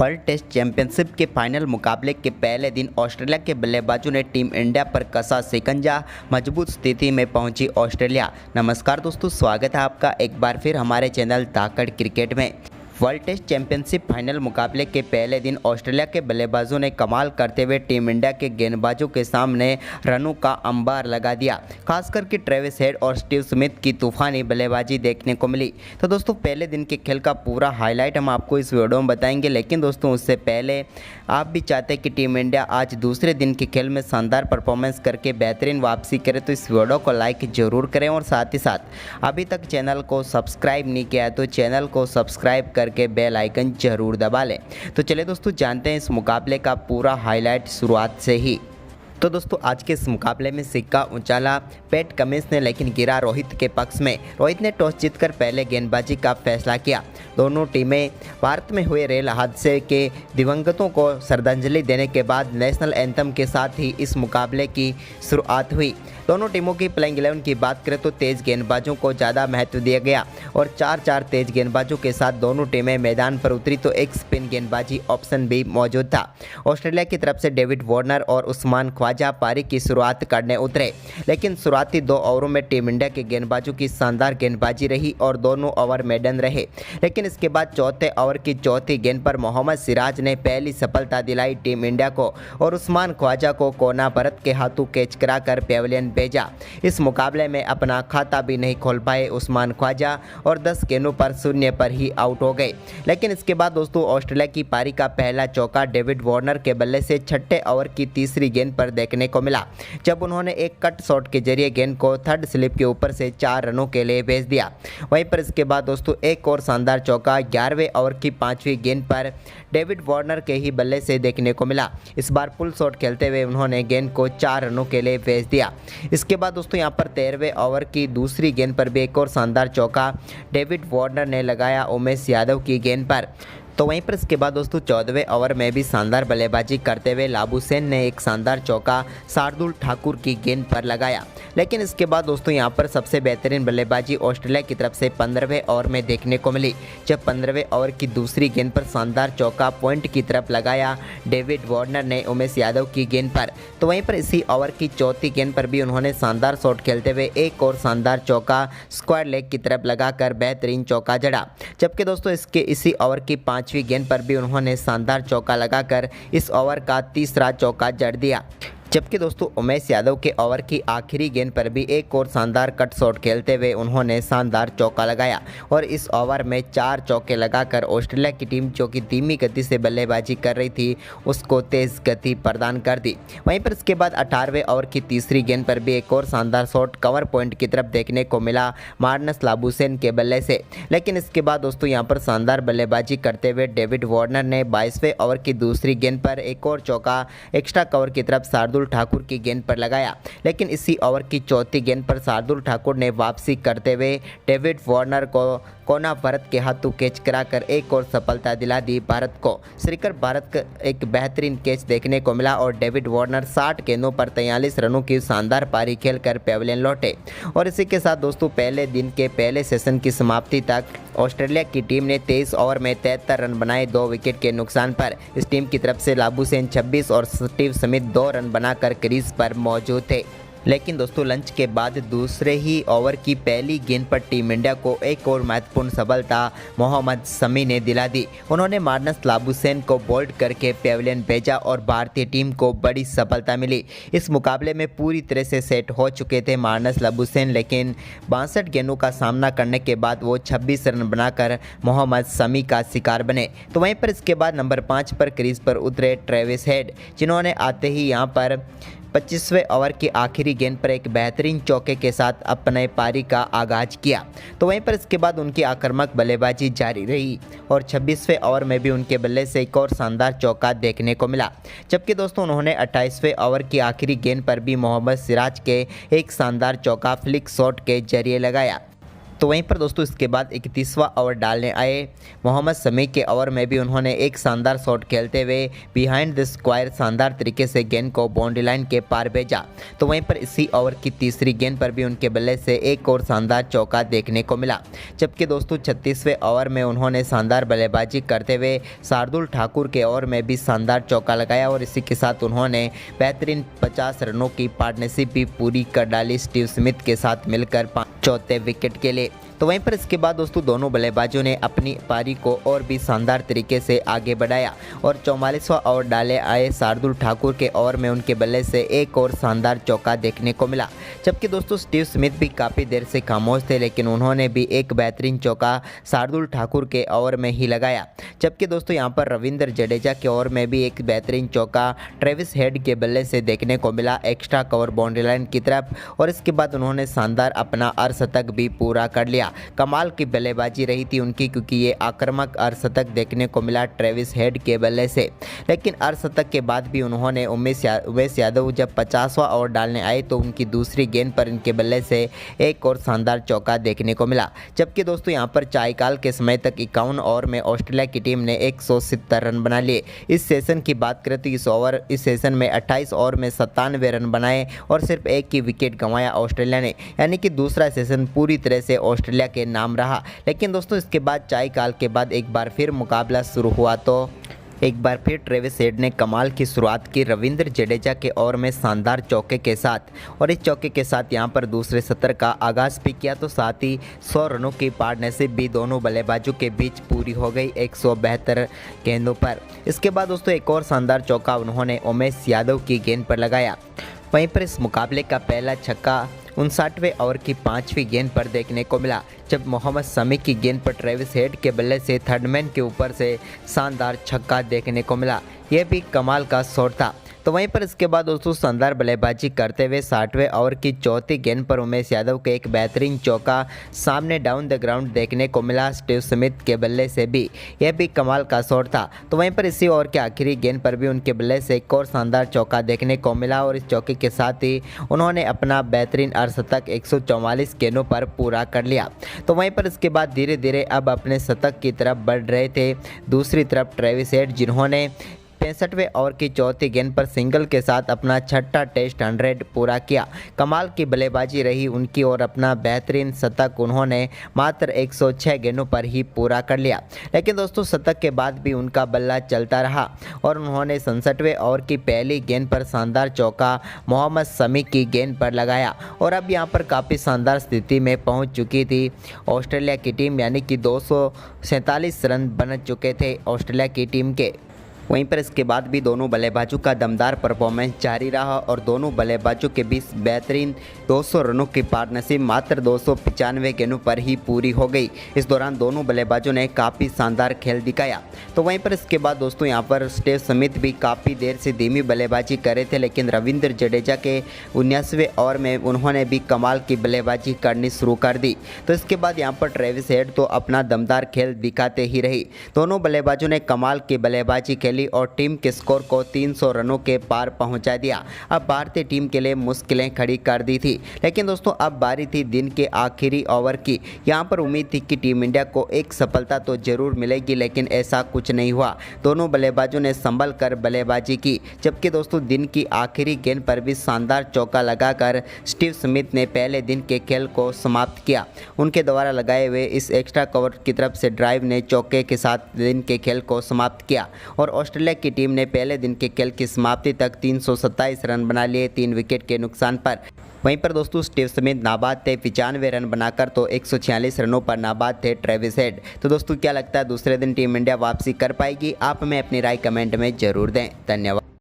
World test championship के final मुकाबले के पहले दिन ऑस्ट्रेलिया के बल्लेबाजों ने टीम इंडिया पर कसा शिकंजा। मजबूत स्थिति में पहुंची ऑस्ट्रेलिया। नमस्कार दोस्तों, स्वागत है आपका एक बार फिर हमारे चैनल धाकड़ क्रिकेट में। वर्ल्ड टेस्ट चैंपियनशिप फाइनल मुकाबले के पहले दिन ऑस्ट्रेलिया के बल्लेबाजों ने कमाल करते हुए टीम इंडिया के गेंदबाजों के सामने रनों का अंबार लगा दिया। खासकर कि ट्रेविस हेड और स्टीव स्मिथ की तूफानी बल्लेबाजी देखने को मिली। तो दोस्तों, पहले दिन के खेल का पूरा हाईलाइट हम आपको इस वीडियो में बताएंगे, लेकिन दोस्तों उससे पहले आप भी चाहते हैं कि टीम इंडिया आज दूसरे दिन के खेल में शानदार परफॉर्मेंस करके बेहतरीन वापसी करे, तो इस वीडियो को लाइक जरूर करें और साथ ही साथ अभी तक चैनल को सब्सक्राइब नहीं किया है तो चैनल को सब्सक्राइब करके बेल आइकन जरूर दबा लें। तो चलिए दोस्तों, जानते हैं इस मुकाबले का पूरा हाईलाइट शुरुआत से ही। तो दोस्तों, आज के इस मुकाबले में सिक्का उछाला पैट कमिंस ने, लेकिन गिरा रोहित के पक्ष में। रोहित ने टॉस जीतकर पहले गेंदबाजी का फैसला किया। दोनों टीमें भारत में हुए रेल हादसे के दिवंगतों को श्रद्धांजलि देने के बाद नेशनल एंथम के साथ ही इस मुकाबले की शुरुआत हुई। दोनों टीमों की प्लेइंग 11 की बात करें तो तेज गेंदबाजों को ज़्यादा महत्व दिया गया और 4-4 तेज गेंदबाजों के साथ दोनों टीमें मैदान पर उतरी, तो एक स्पिन गेंदबाजी ऑप्शन भी मौजूद था। ऑस्ट्रेलिया की तरफ से डेविड वार्नर और उस्मान ख्वाजा पारी की शुरुआत करने उतरे, लेकिन शुरुआती 2 ओवरों में टीम इंडिया के गेंदबाजों की शानदार गेंदबाजी रही और दोनों ओवर मेडन रहे। लेकिन इसके बाद चौथे ओवर की चौथी गेंद पर मोहम्मद सिराज ने पहली सफलता दिलाई टीम इंडिया को और उस्मान ख्वाजा को कोना भरत के हाथों कैच कराकर पेविलियन भेजा। इस मुकाबले में अपना खाता भी नहीं खोल पाए उस्मान ख्वाजा और 10 गेंदों पर 0 पर ही आउट हो गए। लेकिन इसके बाद दोस्तों, ऑस्ट्रेलिया की पारी का पहला चौका डेविड वार्नर के बल्ले से छठे ओवर की तीसरी गेंद पर देखने को मिला, जब उन्होंने एक कट शॉट के जरिए गेंद को थर्ड स्लिप के ऊपर से 4 रनों के लिए भेज दिया। वहीं पर इसके बाद दोस्तों, एक और शानदार चौका 11वें ओवर की 5वीं गेंद पर डेविड वार्नर के ही बल्ले से देखने को मिला। इस बार पुल शॉट खेलते हुए उन्होंने गेंद को 4 रनों के लिए भेज दिया। इसके बाद दोस्तों, यहां पर 13वें ओवर की दूसरी गेंद पर भी एक और शानदार चौका डेविड वार्नर ने लगाया उमेश यादव की गेंद पर। तो वहीं पर इसके बाद दोस्तों, 14वें ओवर में भी शानदार बल्लेबाजी करते हुए लाबुसैन ने एक शानदार चौका शार्दुल ठाकुर की गेंद पर लगाया। लेकिन इसके बाद दोस्तों, यहां पर सबसे बेहतरीन बल्लेबाजी ऑस्ट्रेलिया की तरफ से 15वें ओवर में देखने को मिली, जब 15वें ओवर की दूसरी गेंद पर शानदार चौका पॉइंट की तरफ लगाया डेविड वार्नर ने उमेश यादव की गेंद पर। तो वहीं पर इसी ओवर की चौथी गेंद पर भी उन्होंने शानदार शॉट खेलते हुए एक और शानदार चौका स्क्वायर लेग की तरफ लगाकर बेहतरीन चौका जड़ा। जबकि दोस्तों, इसी ओवर की 5वीं गेंद पर भी उन्होंने शानदार चौका लगाकर इस ओवर का तीसरा चौका जड़ दिया। जबकि दोस्तों, उमेश यादव के ओवर की आखिरी गेंद पर भी एक और शानदार कट शॉट खेलते हुए उन्होंने शानदार चौका लगाया और इस ओवर में 4 चौके लगाकर ऑस्ट्रेलिया की टीम, जो कि धीमी गति से बल्लेबाजी कर रही थी, उसको तेज गति प्रदान कर दी। वहीं पर इसके बाद 18वें ओवर की तीसरी गेंद पर भी एक और शानदार शॉट कवर पॉइंट की तरफ देखने को मिला मार्नस लाबुसैन के बल्ले से। लेकिन इसके बाद दोस्तों, यहाँ पर शानदार बल्लेबाजी करते हुए डेविड वार्नर ने 22वें ओवर की दूसरी गेंद पर एक और चौका एक्स्ट्रा कवर की तरफ शार्दुल ठाकुर की गेंद पर लगाया। लेकिन इसी ओवर की चौथी गेंद पर शार्दुल ठाकुर ने वापसी करते हुए डेविड वार्नर को कोना भरत के हाथों कैच कराकर एक और सफलता दिला दी भारत को। श्रीकर भारत का एक बेहतरीन कैच देखने को मिला और डेविड वार्नर 60 गेंदों पर 43 रनों की शानदार पारी खेलकर पेविलियन लौटे। और इसी के साथ दोस्तों, पहले दिन के पहले सेशन की समाप्ति तक ऑस्ट्रेलिया की टीम ने 23 ओवर में 73 रन बनाए 2 विकेट के नुकसान पर। इस टीम की तरफ से लाबुसैन 26 और स्टीव स्मिथ 2 रन बनाकर क्रीज पर मौजूद थे। लेकिन दोस्तों, लंच के बाद दूसरे ही ओवर की पहली गेंद पर टीम इंडिया को एक और महत्वपूर्ण सफलता मोहम्मद शमी ने दिला दी। उन्होंने मार्नस लाबुसैन को बोल्ड करके पेविलियन भेजा और भारतीय टीम को बड़ी सफलता मिली। इस मुकाबले में पूरी तरह से सेट हो चुके थे मार्नस लाबुसैन, लेकिन 62 गेंदों का सामना करने के बाद वो 26 रन बनाकर मोहम्मद शमी का शिकार बने। तो वहीं पर इसके बाद नंबर 5 पर क्रीज पर उतरे ट्रेविस हेड, जिन्होंने आते ही यहाँ पर 25वें ओवर की आखिरी गेंद पर एक बेहतरीन चौके के साथ अपने पारी का आगाज किया। तो वहीं पर इसके बाद उनकी आक्रामक बल्लेबाजी जारी रही और 26वें ओवर में भी उनके बल्ले से एक और शानदार चौका देखने को मिला। जबकि दोस्तों, उन्होंने 28वें ओवर की आखिरी गेंद पर भी मोहम्मद सिराज के एक शानदार चौका फ्लिक शॉट के जरिए लगाया। तो वहीं पर दोस्तों इसके बाद 31वां ओवर डालने आए मोहम्मद शमी के ओवर में भी उन्होंने एक शानदार शॉट खेलते हुए बिहाइंड द स्क्वायर शानदार तरीके से गेंद को बाउंड्री लाइन के पार भेजा। तो वहीं पर इसी ओवर की तीसरी गेंद पर भी उनके बल्ले से एक और शानदार चौका देखने को मिला। जबकि दोस्तों 36वें ओवर में उन्होंने शानदार बल्लेबाजी करते हुए शार्दुल ठाकुर के ओवर में भी शानदार चौका लगाया और इसी के साथ उन्होंने बेहतरीन 50 रनों की पार्टनरशिप भी पूरी कर डाली स्टीव स्मिथ के साथ मिलकर चौथे विकेट के लिए। तो वहीं पर इसके बाद दोस्तों दोनों बल्लेबाजों ने अपनी पारी को और भी शानदार तरीके से आगे बढ़ाया और 44वां ओवर डाले आए शार्दुल ठाकुर के ओवर में उनके बल्ले से एक और शानदार चौका देखने को मिला। जबकि दोस्तों स्टीव स्मिथ भी काफ़ी देर से खामोश थे, लेकिन उन्होंने भी एक बेहतरीन चौका शार्दुल ठाकुर के ओवर में ही लगाया। जबकि दोस्तों यहाँ पर रविंद्र जडेजा के ओवर में भी एक बेहतरीन चौका ट्रेविस हेड के बल्ले से देखने को मिला एक्स्ट्रा कवर बाउंड्री लाइन की तरफ और इसके बाद उन्होंने शानदार अपना अर्धशतक भी पूरा कर लिया। कमाल की बल्लेबाजी रही थी उनकी, क्योंकि ये आक्रामक अर्धशतक देखने को मिला ट्रेविस हेड के बल्ले से। लेकिन अर्धशतक के बाद भी उन्होंने उमेश यादव जब 50वां ओवर डालने आए तो उनकी दूसरी गेंद पर इनके बल्ले से एक और शानदार चौका देखने को मिला। जबकि दोस्तों यहाँ पर चायकाल के समय तक 51 ओवर में ऑस्ट्रेलिया की टीम ने 170 रन बना लिए। इस सेशन की बात करें तो इस सेशन में 28 ओवर में 97 रन बनाए और सिर्फ एक ही विकेट गंवाया ऑस्ट्रेलिया ने, यानी कि दूसरा सेशन पूरी तरह से ऑस्ट्रेलिया के नाम रहा। लेकिन दोस्तों इसके बाद चायकाल के बाद एक बार फिर मुकाबला शुरू हुआ तो एक बार फिर ट्रेविस हेड ने कमाल की शुरुआत की रविंद्र जडेजा के ओवर में शानदार चौके के साथ और इस चौके के साथ यहां पर दूसरे सत्र का आगाज़ भी किया। तो साथ ही 100 रनों की पार्टनरशिप भी दोनों बल्लेबाजों के बीच पूरी हो गई 172 गेंदों पर। इसके बाद दोस्तों एक और शानदार चौका उन्होंने उमेश यादव की गेंद पर लगाया। वहीं पर इस मुकाबले का पहला छक्का 59वें ओवर की 5वीं गेंद पर देखने को मिला, जब मोहम्मद शमी की गेंद पर ट्रेविस हेड के बल्ले से थर्ड मैन के ऊपर से शानदार छक्का देखने को मिला। यह भी कमाल का शॉट था। तो वहीं पर इसके बाद दोस्तों शानदार बल्लेबाजी करते हुए 60वें ओवर की चौथी गेंद पर उमेश यादव के एक बेहतरीन चौका सामने डाउन द ग्राउंड देखने को मिला स्टीव स्मिथ के बल्ले से भी। यह भी कमाल का शॉट था। तो वहीं पर इसी ओवर के आखिरी गेंद पर भी उनके बल्ले से एक और शानदार चौका देखने को मिला और इस चौके के साथ ही उन्होंने अपना बेहतरीन अर्धशतक 144 गेंदों पर पूरा कर लिया। तो वहीं पर इसके बाद धीरे धीरे अब अपने शतक की तरफ बढ़ रहे थे दूसरी तरफ ट्रेविस हेड, जिन्होंने 65वें ओवर की चौथी गेंद पर सिंगल के साथ अपना छठा टेस्ट 100 पूरा किया। कमाल की बल्लेबाजी रही उनकी और अपना बेहतरीन शतक उन्होंने मात्र 106 गेंदों पर ही पूरा कर लिया। लेकिन दोस्तों शतक के बाद भी उनका बल्ला चलता रहा और उन्होंने 67वें ओवर की पहली गेंद पर शानदार चौका मोहम्मद शमी की गेंद पर लगाया और अब यहां पर काफ़ी शानदार स्थिति में पहुंच चुकी थी ऑस्ट्रेलिया की टीम, यानी कि 247 रन बन चुके थे ऑस्ट्रेलिया की टीम के। वहीं पर इसके बाद भी दोनों बल्लेबाजों का दमदार परफॉर्मेंस जारी रहा और दोनों बल्लेबाजों के बीच बेहतरीन 200 रनों की पार्टनरशिप मात्र 295 गेंदों पर ही पूरी हो गई। इस दौरान दोनों बल्लेबाजों ने काफ़ी शानदार खेल दिखाया। तो वहीं पर इसके बाद दोस्तों यहां पर स्टीव स्मिथ भी काफ़ी देर से धीमी बल्लेबाजी कर रहे थे, लेकिन रविंद्र जडेजा के 19वें ओवर में उन्होंने भी कमाल की बल्लेबाजी करनी शुरू कर दी। तो इसके बाद यहाँ पर ट्रेविस हेड तो अपना दमदार खेल दिखाते ही रही। दोनों बल्लेबाजों ने कमाल की बल्लेबाजी खेली और टीम के स्कोर को 300 रनों के पार पहुंचा दिया। अब भारतीय टीम के लिए मुश्किलें खड़ी कर दी थी। लेकिन दोस्तों अब बारी थी दिन के आखिरी ओवर की। यहां पर उम्मीद थी कि टीम इंडिया को एक सफलता तो जरूर मिलेगी, लेकिन ऐसा कुछ नहीं हुआ। दोनों बल्लेबाजों ने संभल कर बल्लेबाजी की, जबकि दोस्तों दिन की आखिरी गेंद पर भी शानदार चौका लगाकर स्टीव स्मिथ ने पहले दिन के खेल को समाप्त किया। उनके द्वारा लगाए हुए इस एक्स्ट्रा कवर की तरफ से ड्राइव ने चौके के साथ दिन के खेल को समाप्त किया और ऑस्ट्रेलिया की टीम ने पहले दिन के खेल की समाप्ति तक 327 रन बना लिए 3 विकेट के नुकसान पर। वहीं पर दोस्तों स्टीव स्मिथ नाबाद थे 95 रन बनाकर, तो 146 रनों पर नाबाद थे ट्रेविस हेड। तो दोस्तों क्या लगता है दूसरे दिन टीम इंडिया वापसी कर पाएगी? आप हमें अपनी राय कमेंट में जरूर दें। धन्यवाद।